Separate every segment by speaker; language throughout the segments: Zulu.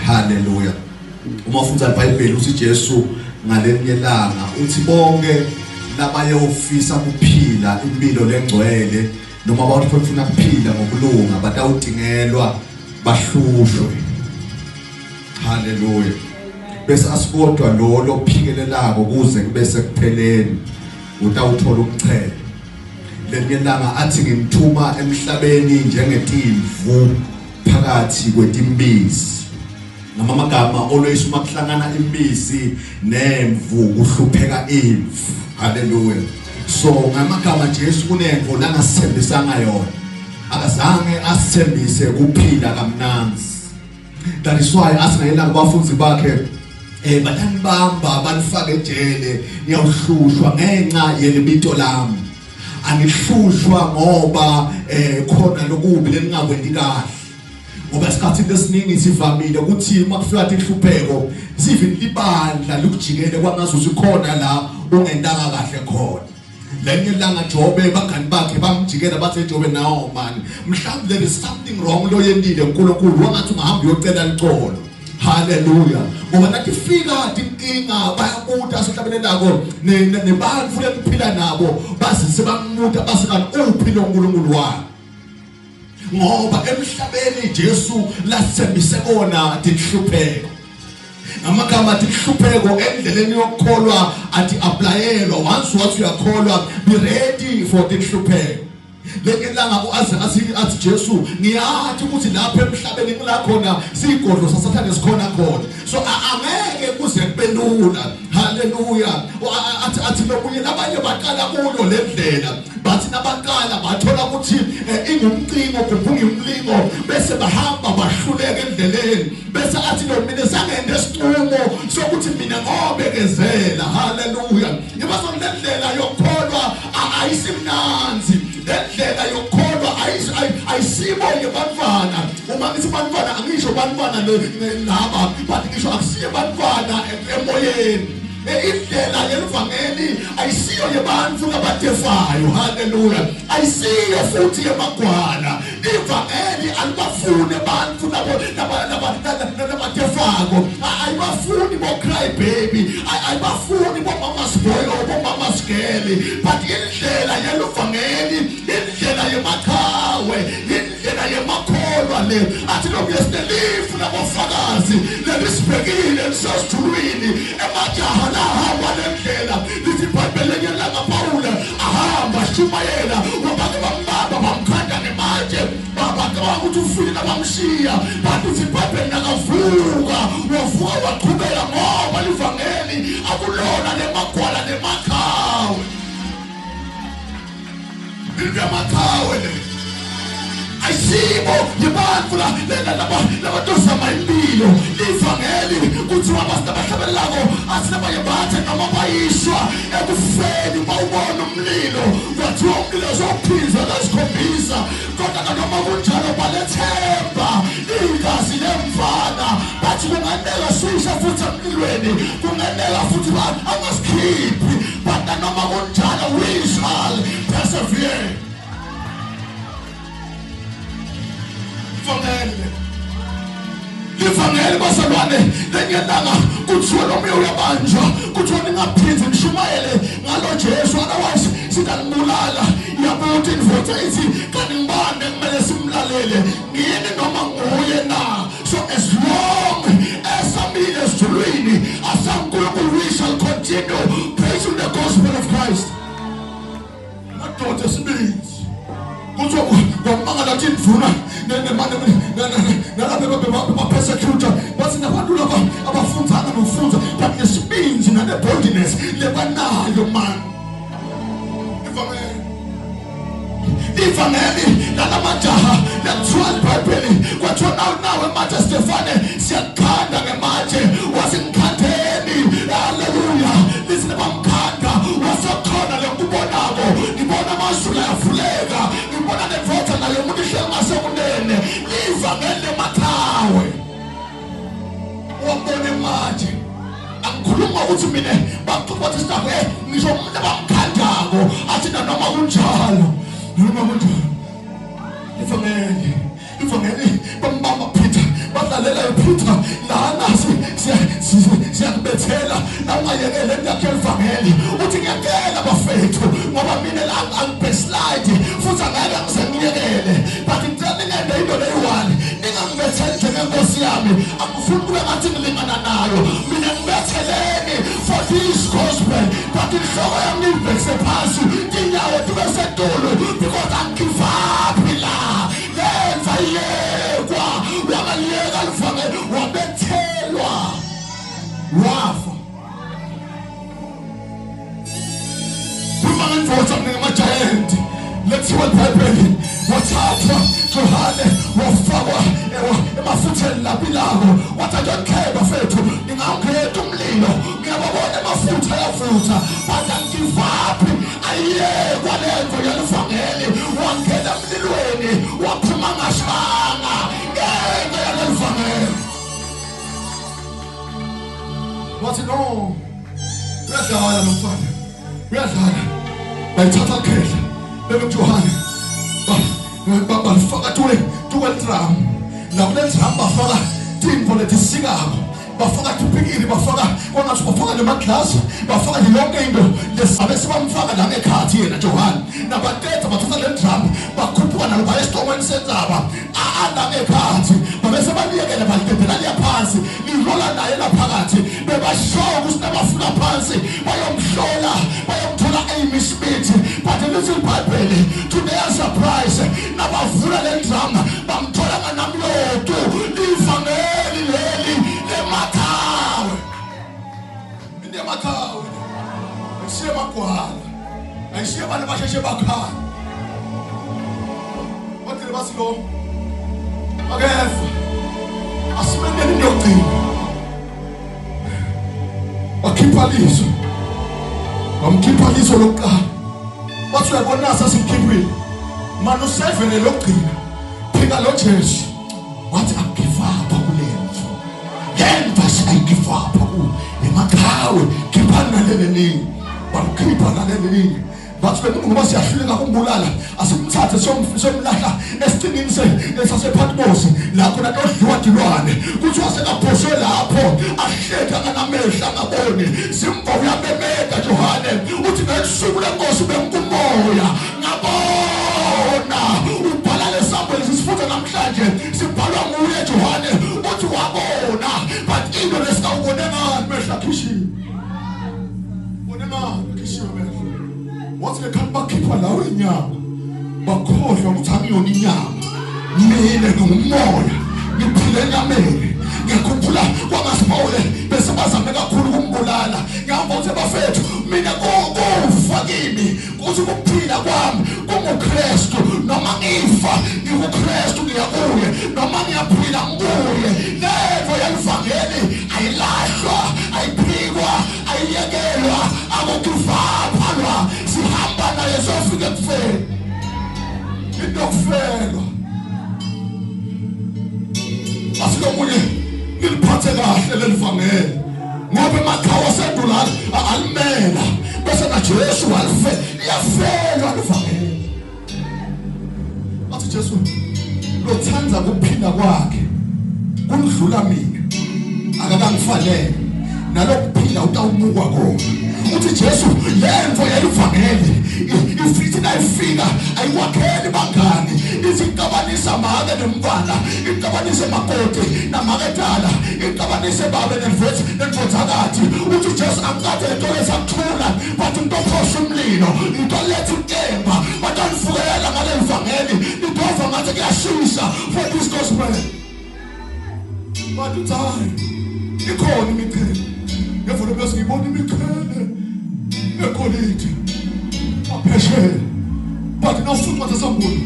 Speaker 1: haleluya. Uma ufunda iBhayibheli uthi Jesu ngalenye ilanga uthi bonke labayofisa ukuphila impilo lengcwele noma abantu bafuna ukuphila ngokulunga batawudingelwa bahlushwe, haleluya. Bese asikodwa lo lophikelelako kuze kube sekupheleni utawuthola ukuchela. Lenye ilanga athi ngimthuma emhlabeni njengetimvu phakathi kwetimbizi. Ngamagama always uma kuhlangana imbisi nemvu kuhlupheka imvu, haleluya. So ngamagama Jesu kunemvu langasithembisanga yona, akazange asithembise kuphila kamnanzi. That is why asingayela kubafundi bakhe batanibamba banifake ejele niyawhlushwa ngenxa yelibito lami, anihlushwa ngoba khona lokubi leningakwendi kahle. Ngoba isikhathi lesiningi sivamile ukuthi uma kufika ihlupheko sivini libandla lokujikele kwangazuthi khona la ungendanga kahle khona. Lenye ilanga Jobe bagani bakhe bamjikela bathi Jobe nawo man mhlawumbe there is something wrong lo yendile uNkulunkulu wangathi ungahamba uyocela licolo, haleluya. Ngoba nathi fika inkinga bayabuta sihlabene nako nebantu lekuphila nabo bazi sebamuda basikani uphilo uNkulunkulu wabo. Ngoba emhlabeni Jesu lasembise kona dihlupheko. Amagama dihlupheko endleleni yokukholwa athi applyelwa. Once what you are called, be ready for dihlupheko. Lenye langa athi Jesu ngiyathi ukuthi lapha emhlabeni ngila khona sigodlo sasathane sikhona khona. So angeke kuze kubelula, haleluya. Athi lokunye labanye baqala kulo lendlela bathi nabaqala bathola ukuthi ingumcingo kuphunga umlingo bese bahamba bahluleka endleleni bese athi lo mina sangene esiqumo sokuthi mina ngobekezela, haleluya. Ngibazo lendlela yokukholwa ayisimnanzi, lendlela yokukholwa ayisibo yebantwana. Uma ngithi bantwana angisho bantwana laba bathi ngisho akusiye bantwana emoyeni. Indlela yeluvangeli ayisiyo yebantu abatefayo, haleluya. Ayisiyo futhi yemagwala. Ivangeli alibafuni abantu nabatefako, ayibafuni bo cry baby, ayibafuni bo mama's boy or bo mama's girl. But indlela yeluvangeli, indlela yemakhawe, indlela yemakholwa le athi lo yeselifu nabofakazi lebisibhekile lisasithulwini emajaha ahamba lendlela lithi iBhayibheli ngelanga Pawule ahamba shumayela wabake bambaba bamkhanda ngematshe babaka ukuthi ufile nabamshiya bathi iBhayibheli nakavuka wavuka waqhubeka ngoba livangeli akulona lemagwala lemakhawe lemakhawe le ayisibo yebantu labatosama impilo livangeli kuthiwa bahlabelako asinaba yebathe noma bayishwa ekufeni bawubona umlilo kwathiwa umlilo uzophinza lesikhombisa kodwa noma kunjalo balethemba igazi lemfana bathi kunganela sisha futhi emlilweni kunganela futhi angasikhiphi but noma kunjalo we shall persevere. Livangeli basalwane lenye langa kuthiwa lomoya uyabanjwa kuthiwa ningaphinzi nishumayele ngalo Jesu otherwise sidalibulala. Yabuthi indvodza ithi kanti ngibani kumele simlalele ngini noma nguye na. So as long as samile esithulwini asankulunkulu we shall continue praising the gospel of Christ. Madoda esibili kuthiwa kwamangala thi ndvuna persecute bathi nabantu laba abafundzana nofunza but nesibinzi nane-boldness lebanayo man. Ivangeli lalamajaha lakuthiwa iBhayibheli kwathiwa nawe manje Stefane siyakukhanda ngematshe wasingikhandeni, haleluya. Lithi nabamkhanda wasekhona lekubonako ngibona amazulu ayavuleka ngibona nevotha nayo umuntu ihleli ngasekunene. Ivangeli lemakhawe wabone manje angikhuluma ukuthi mina bathi sitafu ngisho umuntu abamkhandako athi noma kunjalo noma kunjalo. Ivangeli bambamba Peter badlalela uPeter la ungiyekele ngakhe evangeli uthi ngiyakela bafethu ngoba mina la angibeslide futhi angeke ngisengiyekele but ngicela ngende into leyi-1 ningangibetheli njengenkosi yami akufuni kube ngathi ngilingana nayo mina ngibetheleni for this gospel but inhloko yami ngiyibhekise phansi inyawo tube setulu because angigive up la lenza yekwa wabaliyeka livangeli wabethelwa wafa kumanga mfowethu ngamajayenti lethiwa eBhayibhelini wathathwa Johane wafakwa emafutheni labilako wathathwa ekheba fethu ngingawukhetha umlilo ngiyababona amafutha ayavutha but angigive up ayekwa lento yalivangeli wangena emlilweni waphuma ngashanga ngenxa yalivangeli wathi no uyadlala nomfana uyadlala bayithatha khehla bebe Johane bafaka tuwe drum la kule drum bafaka timbo letisikako bafaka tupikili bafaka kwangathi bafaka nemaglasi bafaka yonke into lesabe sebamfaka la ngekhathi yena Johane nabathetha bathatha le drum bakhuphuka nalo bayesitongweni senzaba la ngekhathi babese baliyekele balidedela liya phansi lirola naye laphakathi bebashoka ukuthi nabafuna phansi bayomhlola bayomthola Amy Smith but in this Bible today a surprise nabavula le drum bamthola nganamloto livangeli leli lemakhawe indemakawe ayishiye magwala ayishiye abantu basheshe bakhala wathi basilo akefa asimendeni ndiyogcina wakhipha liso wamkhipha liso lokuqala wathi uyabona sasimkhiphile manje usevele lokugcina phika lo Jesu wathi angigive up kulenzo yena ayigive up emakhawe khiphana naleleni bamkhipha naleleni bathi ngoba siyahluleka kumbulala asimthathe somlahla esiqinini sasephatmos la khona nodliwa dilwane kuthi wasekabhoswe lapho ahleka kanamehla ngaboni simba uyabemeka Johane uthi ngesuku lenkosi benkumoya ngabona ubhala lesambulu sisifunda namhlanje sibhalwa nguye Johane uthi wabona but into lesikawubone ngani mehla khishini bone ngani khishini mehla wathi lekhani bakhipha lawo inyama bakhohlwa ukuthi angiyona inyama mina ngumoya ngiphile enyameni ngiyakhumbula kwamasipole bese bazame kakhulu ukumbulala ngiyambona bafethu mina kufa kimi kuthi ukuphila kwami kunguKristu noma ngifa ngikuKristu ngiyakuye noma ngiyaphila nguye levo yalivangeli ayilahlwa ayiphikwa ayiyekelwa akukuvaphalwa sihamba naye sofika kufeni indokufela asikomunye niliphathe kahle lelivangeli ngoba emakhawa sedulala alimela bese na Jesu walifela liyafelwa livangeli athi Jesu lothanza ukuphila kwakhe kundlula mina akakangifanele nalokuphila utawumukwa kona uthi Jesu lento yalivangeli ifithi nayifika ayiwakheli bangani izikabanisa make nembala ikabanise makoti namaketala ikabanise babe nemvodzakathi uthi Jesu akade into esakuthula bathi into ophosha umlilo into letha inkemba batanifukela ngale livangeli idova ngathi kuyashisa for this gospel but uthi ikhona imiqhele ngevule bese ngibona imiqhele ekoliti aphesheya but nawufuthi wathi sambulu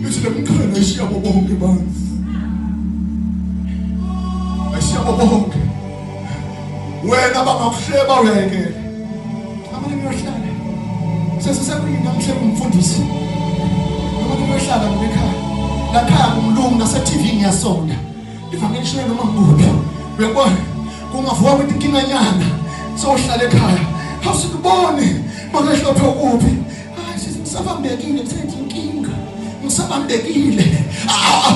Speaker 1: ithi le miqhele ishiya bonke abantu ayishiya bonke wena bangakuhleba uyayekela amanye ngiyohlala sesisekwini namhlanje umfundisi amanye ngiyohlala ngekhaya la khaya kumlungu nase TV ngiyasonda ivangeli shela noma ngubhi uyabona kungavuka ukuthi inkinganyana sohlala ekhaya awusikubone makehlophe ukuphi sithi ngisabambekile kusethi inkinga ngisabambekile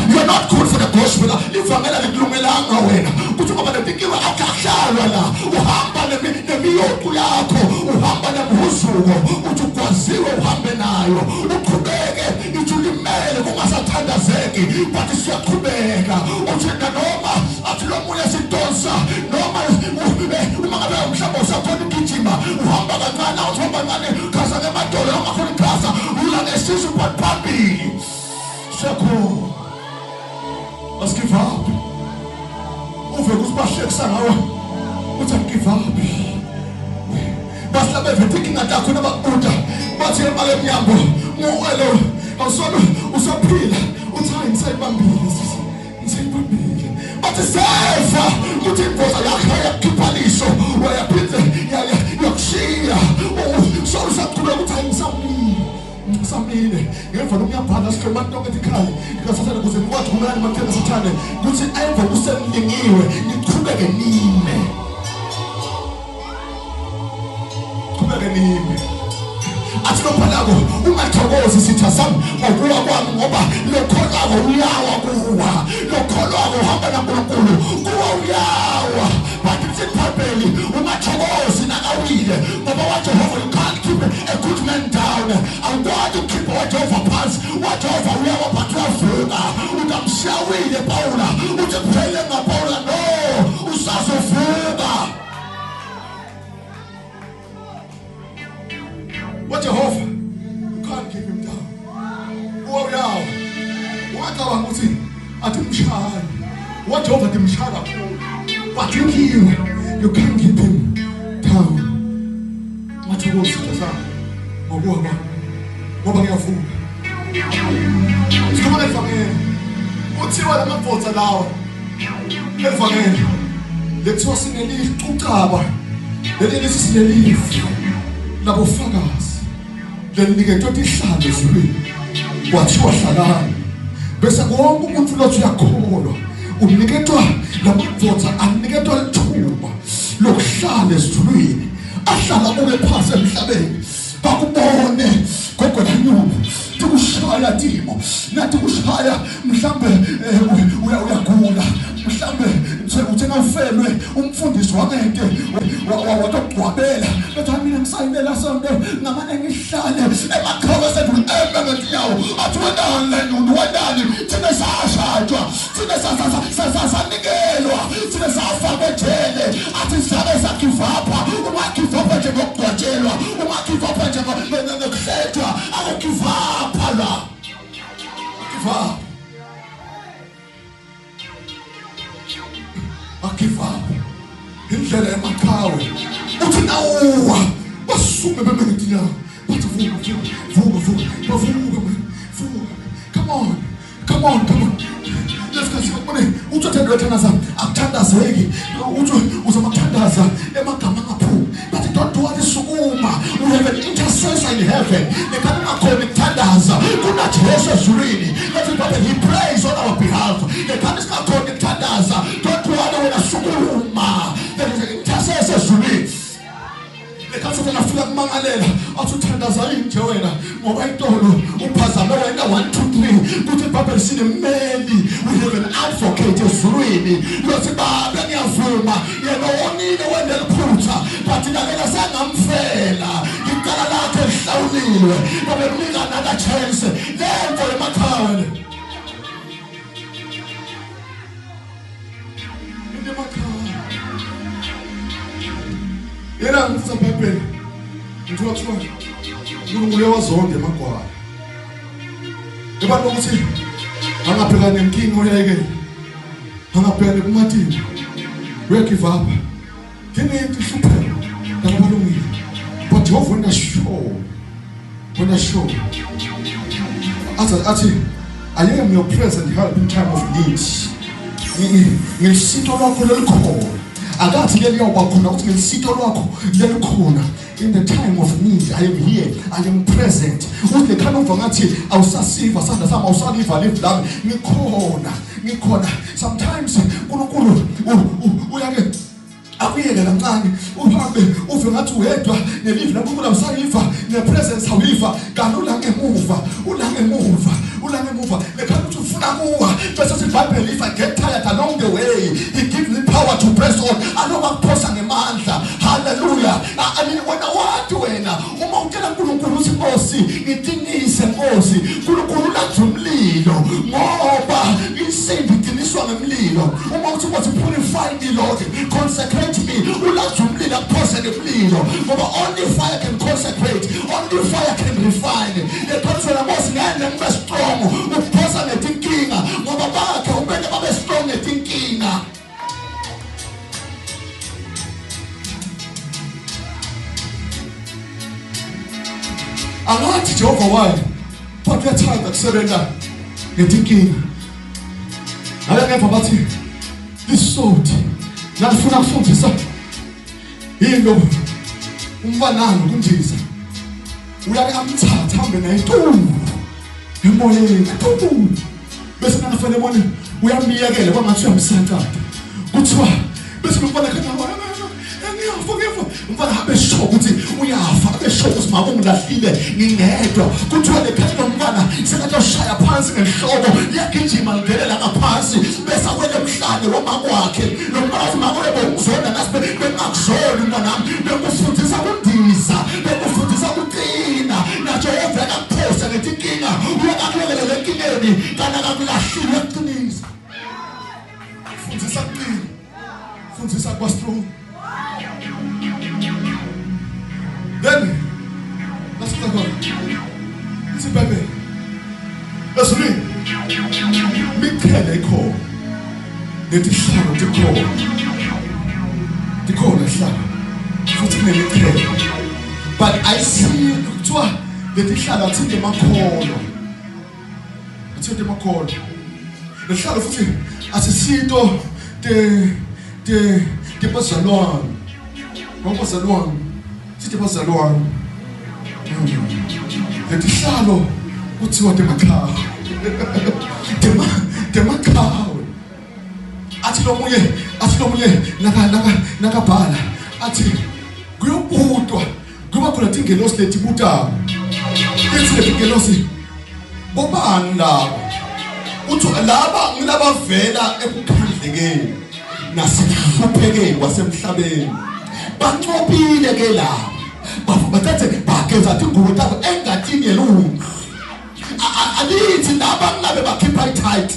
Speaker 1: you're not good for the gospel livangela likulungelanga wena kuthi ngoba lezinkinga akuhlalwa la uhamba iyoku yakho uhamba nemhuzuko uthi ukwaziwe uhambe nayo uqhubeke ijulimele kungasathandazeki but siyaqhubeka uthi noma athi lo moya sidonsa noma uma ngabe umhlaba usakhona ukugijima uhamba kancane uhamba kancane khasa ngemadolo ongakhona ikhasa ulale isisu phambili sekho let's give up uve kusibahlekisa ngawe uthi give up basilabe vetiki ngatakho nababuda bathi emake emnyango ngoelo awusona usaphila uthi hayi ngisayibambile bathi sefa uthi imboza yakho yakuphalisho wayaphinde yakushiya usaqhubeka uthi hayi ngisamile ngemva lokuyabhala sikhuluma ntonke ekhaya ngikasasana kuze ngikwazi ukumelana mathela sithane kuthi ayemva kusemlingiwe ngiqhubeke nime athi lo phalako ungathokozi sitha sami ngokuwa kwami ngoba lokho lako uyawa kuwa lokho lako uhamba naNkulunkulu kuwa uyawa bathi siphapheli ungathokozi nakawile ngoba waJehova you can't keep a good man down awukwazi ukukhipha waJehova phansi waJehova uyawa but uyavuka utamshawile Pawula uthi kuphele ngaPawula no usazovuka what Jehovah you can't keep him down uyawa wacabanga ukuthi athi mshaya what Jehovah dimshaya kakhulu but you can't keep him down mathokozi sasa ngokuhamba ngoba ngiyavuka sikhona evangeli uthiwa lamabhodza lawa evangeli lethiwa sinelicucaba leli sinelifu labofakazi lelinike into ihlalo ezulwini kwathiwa hlalani bese wonke umuntu lothi uyakholwa uniketwa lamabhodza aniketwa lithuba lokuhlala ezulwini ahlala kube phansi emhlabeni bakubone gogo lanyumba ukushaya timo nathi kushaya mhlambe uyagula mhlambe uthenga ufelwe umfundisi wangeke wakugcwabela bethi mina ngisayimela sonke ngamane ngihlale emakhaya sethu embengayawo athi wendani thina sashajwa thina sasanikelwa thina safaka ejele athi sabe sakivapha umakivapha nje ngokugcotshelwa umakivapha nje ngokuhletshwa akukivapha la kivapha akivapha indlela emakhawe uthi nawuwa basuke bemengithina bathi vuka come on let's go uthi uthandwa thanaza akuthandazeki uthi uzamathandaza emagama ngaphu but don't do what sukuma we have an intercessor in heaven nekana khona ukuthandaza kuna Jesu ezulwini let's go he prays on our behalf nekana khona ukuthandaza don't do what wena sukuma there is an intercessor ezulwini lekhathi nafika kumangalela athi uthandaza inje wena ngoba intolo uphazame wena 1 2 3 kuthi iBhayibheli sinemeli we have an advocate ezulwini lothi baba ngiyavuma yena wonile wena liphutha but ngakela sangamfela ngicala lakhe lihlawulilwe ngoba mnika naka chance lento emakhaya inde makhaya yena ngisabhebhela ngithi wathiwa uNkulunkulu wazonke emagwala abantu ukuthi angabhekana nenkinga oyayike angabhekana kumathini we give up kini ihlupheko ngabalungile but Jehova when I show athi I am your present help in time of need ngisito lakho lelikhona akathi leliyoba khona ukuthi ngisito lwakho lelikhona in the time of need I am here I am present uthi lekhana umva ngathi awusasiva sanda sama awusaliva live lami ngikhona sometimes uNkulunkulu uyake akuyeke kancane uhambe uve ngathi uyedwa nelive lapho uNkulunkulu awusayiva nepresence awiva kanula ngemuva lekhana uthi ufuna kuwa bese siBhayibheli if I get tired along the way he gives me power to press on alokuphosa ngemandla hallelujah Nkosi iqinise Nkosi uNkulunkulu uladla umlilo ngoba insimbi iqiniswa ngemlilo uma uthi Nkosi purify me Lord consecrate me uladla umlilo akuphose ngemlilo ngoba only fire can consecrate only fire can refine ephosela Nkosi ngene ngibe strong ukuphosa ngetinkinga ngoba bakhe ubene babe strong ngetinkinga angathi Jehova wani but uyathanda kusebenza ngetinkinga ngeke bathi isoti ngifuna ukufundisa yilo umfanana kunjisa uyake amthatha hambe naye emoyeni bese nanafanele bona uyamiyekela kwangathi uyamsakada kuthiwa bese umfana kana umfana habe show ukuthi uyafa abesho ukuthi makunglahlile ngingedwa kuthiwa lekhaya umfana sekazoshaya phansi ngehloko yagijima ngelela ngaphansi bese awele emhlane wama kwakhe nomfazi makwebo uzona nasibe bengakuzona umntanami bekufundisa kundiza bekufundisa kuqina najo yevela kuphosa ngetinkinga uyakakulekelela lenkingeni kana kakulahlile kuqinisa fundisa kuqina fundisa kwa strong. Then let's go. It's a baby. Let's read. Me tell they call. They decide to call. They call the son. But I see toi. They decide to them a call. To them a call. The shadow of it. As a seed the Barcelona. What was the one? C'était pas ça loin. Le tishalo utiwa demakao. Demakao. Ati lo munye nakabhala. Ati kuyobudwa. Kuba khona tingelosi letibuta. Yenze tingelosi. Bobani la. Uthu laba ngilabavela ekukhandlekeni. Nasihlupheke kwasemhlabeni. Bancopile ke la bathathe bageza ingubo tabo engathini yelungu alithi laba ngabe bakhipha tight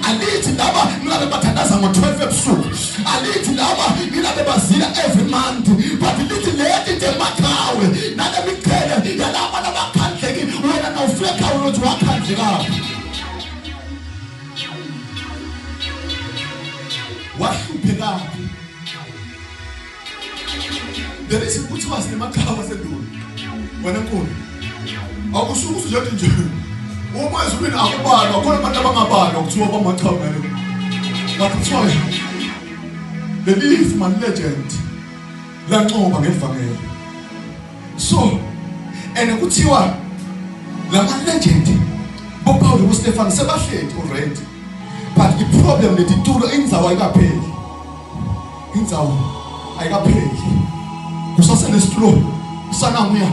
Speaker 1: alithi laba ngabe bathandaza ngo12 ebusuku alithi laba ngabe bazila every month but lithi lethi demakawe nale miqhele yalaba labakhandleki wena nawufika ukuthi wakhandleka wahlupheka. There is a good was the Macau as a dude. When I'm going, I was so letting you. Oh, my husband, I'm bad. I'm going to Matabanga or two of my tongue. But it's why the leaf man legend. Learn more again for me. So, and a good siwa, the man legend. Bob Powder was Stefan Sebastian already. But the problem that the two ends are I got paid. Ends are I got paid. Kusasa nestro sana mia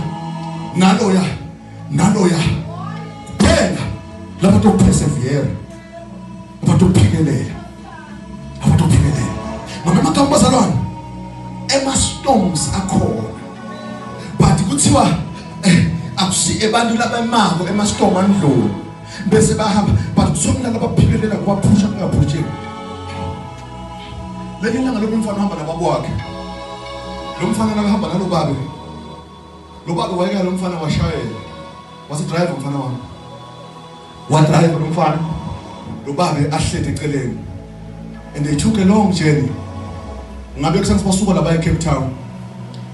Speaker 1: naloya pena laba to persevere laba to pikelela mama makamba zalwana ema storms akhona but kuthiwa akusi ebantu labemako ema storm andlo bese bahamba but kusomla labaphikelela kwaphusha kungaphuthe lenyanga lokumfana hamba nabakwakhe lo mfana nakahamba nalo babe wayeka lo mfana washayela wase driver mfana wami wa driver lo mfana lo babe ahlede eceleni and they took a long journey ngabe kusenza basuka la by Cape Town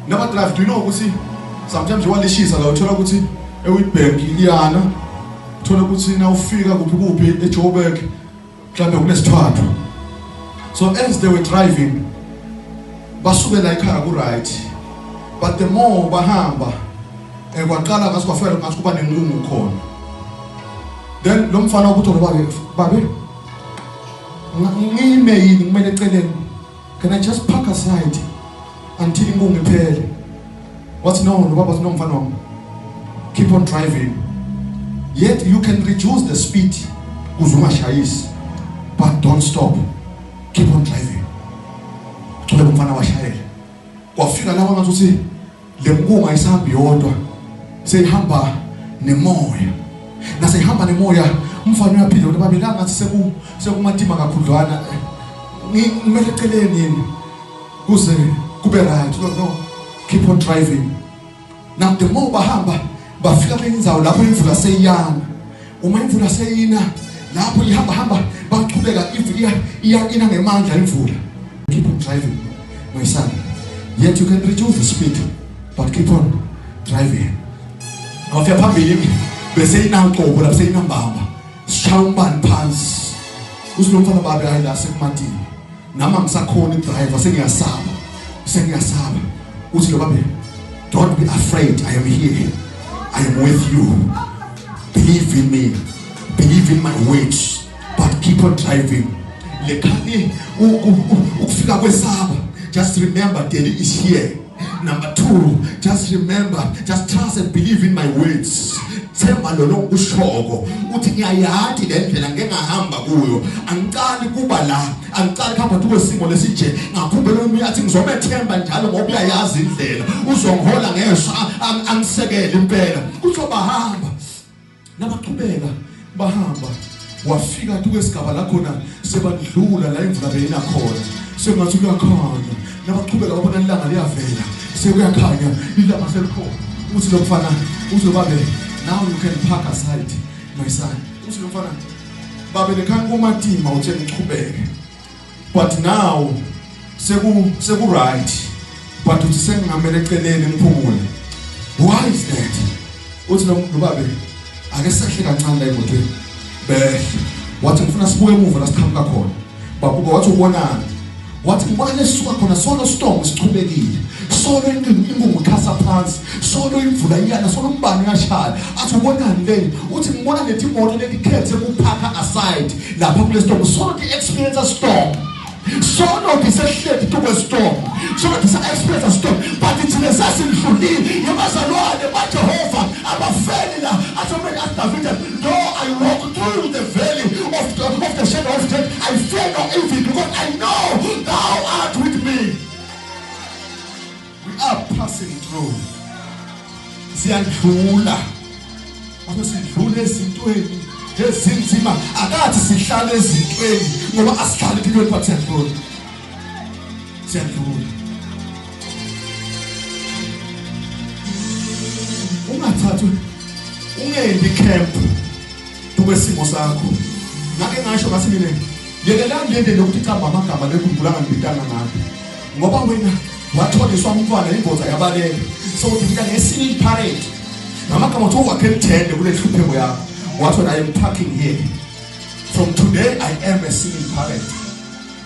Speaker 1: naba drive do you know ukuthi sometimes you want to shisa la uthola ukuthi eWitbank iyana uthola ukuthi na ufika kuphi eJoburg mhlawumbe kunesithathu so as they were driving basukela ekhaya ku right but the more bahamba kwaqala ngasikwafela ngathi kuba nenqungu khona then lo mfana ukuthi babe ngime yini kumele eceleni can I just park aside until inqungu iphele what's no baba no mfana wami keep on driving yet you can reduce the speed uzungashayisi but don't stop keep on driving umfana washayela kwafika lapho ngathi uthi le nkunga ayisahambi yodwa sehamba nemoya nasehamba nemoya umfana uyaphila ukuthi babelanga ngathi sekumatima kakhudlwana ngimele eceleni yini kuze kube right no keep on driving. Now the more bahamba bafika kwenzawo lapho imvula seyiyana uma imvula seyina lapho ihamba baqhubeka iyina ngemandla imvula. Keep on driving my son, yet you can reduce the speed but keep on driving. Awufika phambili bese inaqobo lapho seyinambamba sishaya umbani phansi usilomfana babe ayila sekumatini nama ngisakhona idriver sengiyasaba uthi lo babe don't be afraid, I am here, I am with you, believe in me, believe in my words but keep on driving. Lekhani ukufika kwesaba, just remember daddy is here. Number 2, just remember, just trust and believe in my words. Themba lo ushoko uthi ngiyayathi le ndlela ngengahamba kuyo angicali kuba la angicali khamba kuwe simo lesije ngakhumbela uyathi ngizomethemba njalo ngoba uyayazi indlela uzongihola ngeshwa angisekele impela kuthi bahamba nabaqhubeka bahamba wafika kwesigaba la khona sebadlula la imvula beyina khona sengathi kuyakhanya nabaqhubeka babona ilanga liyavela sekuyakhanya ilanga selikhona uthi lo mfana uzobabe now you can park aside my son uthi lo mfana babe lekhaya kumatima uthi ngiqhubeke but now seku right but uthi sengamele eceleni ngiphumule. Why is that? Uthi lo babe ake sehle kancane la emotweni behle wathi ngifuna sibuye emuva la siqhamuka khona babuka wathi ubonana wathi ngibona lesisuka khona solo storm sichubekile solo ingungu khasa phansi solo imvula iyana solo umbani uyashaya athi ubonani le uthi ngibona lethi imoto lelikhethe ukuphaka aside lapha kule storm solo the experience a storm solo disehlele to storm solo disa experience a storm but it's nesasindlulile yabazalwane baJehova abafeli la athomeni aDavid no I walk through the valley of the shadow of death I fear no evil because I know thou art with me. We are passing through. Siyadlula apho sidlula ezintweni ezinzima akathi sihlale ezintweni ngoba asihlale empilweni kwaThixo siyadlula. Ungathathu ungendi camp kwesimo sakho ngake ngasho ngathi mina yekelani lende lokuthi cha amagama lekhumbulanga ngibitanga ngapha ngoba wena watholiswa umntwana ingoza yabaleke so ngibika ngesinye parade ngamagama uthi wakhele 10 kule hlupheko yakho wathi I am parking here from today I am a single parent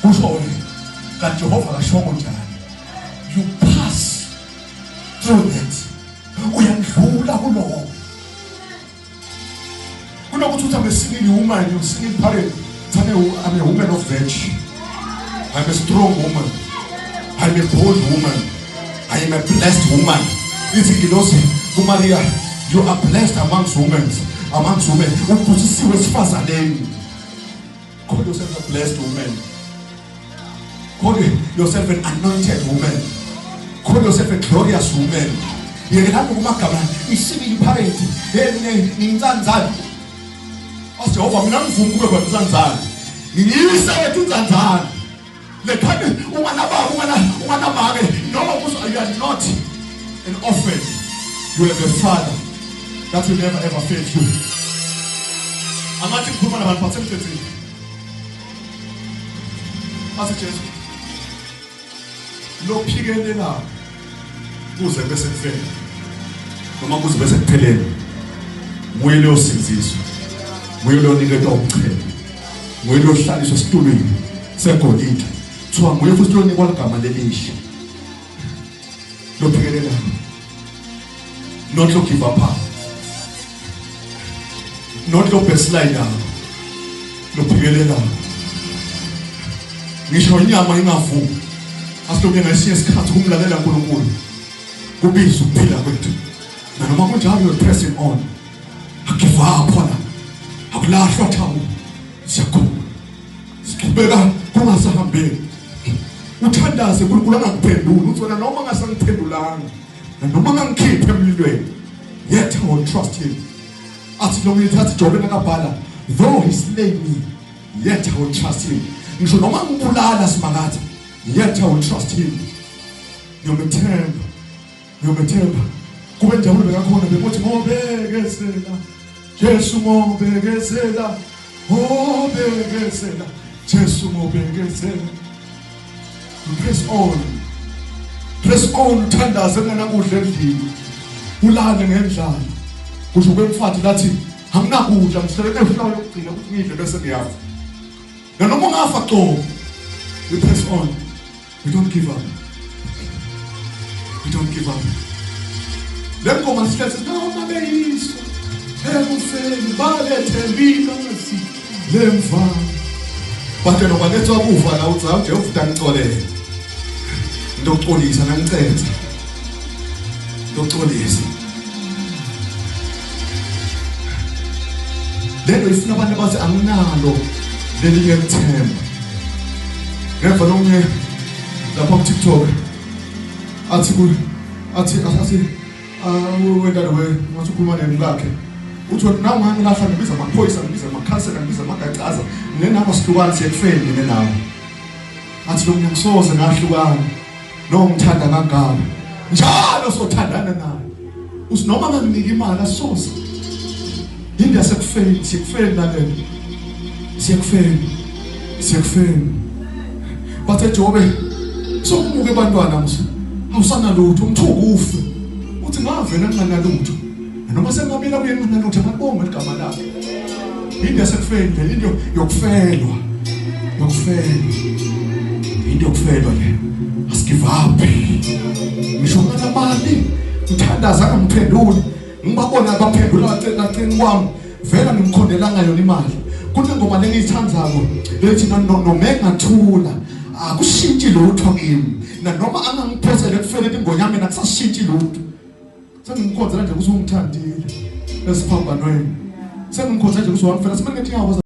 Speaker 1: kusho wena kaJehova kashoko njani you pass through that uyandlula kulowo kunokuthi uthi I'm a single woman you single parent I'm a woman of virtue I'm a strong woman I'm a bold woman I am a blessed woman ithi ngilose kuMaria you are blessed amongst women uphusisiwe sifazaneni call yourself a blessed woman call yourself an anointed woman call yourself a glorious woman yekelapho kumagama isibili parent ngiyinzanzana Jehova mina ngivuma kube kwanzanzana ngiyisa wethu inzanzana lekhani unganababa unganamake noma kuzo you are not an orphan you have a father that will never ever fail you. Amathi ngikhuluma nabantu basemthethweni athi Jesu lo phikelela kuze bese kufela noma kuze bese kuphelele nguye lo sinziswa nguye lo niketa umchele nguye lo hlaliswa esitulweni segolide kuthiwa nguye futhi lo nikwa igama lelisha lo phikelela not to give up not to backslide down lo phikelela ngisho inyama ingavuki asithobe ngesinye isikhathi kumlalela uNkulunkulu kubiza ukuphila kwethu noma kunjalo you pressing on give up wona akulahlwa thawu siyakhona siqhubeka kungasahambeki uthandaze uNkulunkulu angakuphendula uthi wena noma ngasangiphendulanga noma ngangikhiphe emlilweni yet I will trust him. Athi lo ngithatha Jobe nakabhala, though he slay me, yet I will trust him. Ngisho noma ngibulala simakatha, yet I will trust him. Ngiyomethemba. Kube njalo bekakhona bekuthi ngobekezela. Jesu ngobekezela. Ngobekezela. Jesu ngobekezela. Press on uthandaze nganakudla endlini. Ulale ngendlala. Kusho kwemfathi lathi anginakudla ngihlelele eflawa yokugcina ukuthi ngidle bese ngiyafa. Noma ungafa qobo. We press on. We don't give up. We don't give up. Lengoma sihlezi noma beyiswa. Ekufeni balethembika ngasi. Lemva. Bathe noma lethwa kufa la uthi awuje uvuta ngixolele. Ndoxolisa nangicetha. Ndoxolisa. Lento ifuna abantu abathi anginalo lelinye ithemba. Ngeva lonke lapha ku TikTok athi wengane wathi ukhuluma nemlakhe uthi nawe ngangilahla ngibiza amaphoyisa ngibiza amakhansela ngibiza amagacaza nenama sihlukani siyekufeni mina nawe athi lo ngiyakusoze ngahlukana no ngithanda kangaka njalo sothandana naye uthi noma nganginika imali asoze yini yasekufeni nalelo siyekufeni bathe Jobe sokumuke abantwana mse awusana lutho umthuko ufe uthi ngavela nginganalutho noma sengabila kuye nginganalutho amabonga igama lakhe yini yasekufeni le into yokufelwa into yokufelwa le asigive up ngisho ngana mali uthandaza ngiphendule ngibabona abaphendula laceni kwami vela ngimkhondela ngayo imali kunengoma lengiyithandzako lethi nomengathula akushintshi lutho kimi noma angangiphosele kufele ingonyama mina kusashintshi lutho sengimkhonzela nje ukuthi ungithandile esiphambanweni sengimkhonzela nje ukuthi wangifela simane ngithi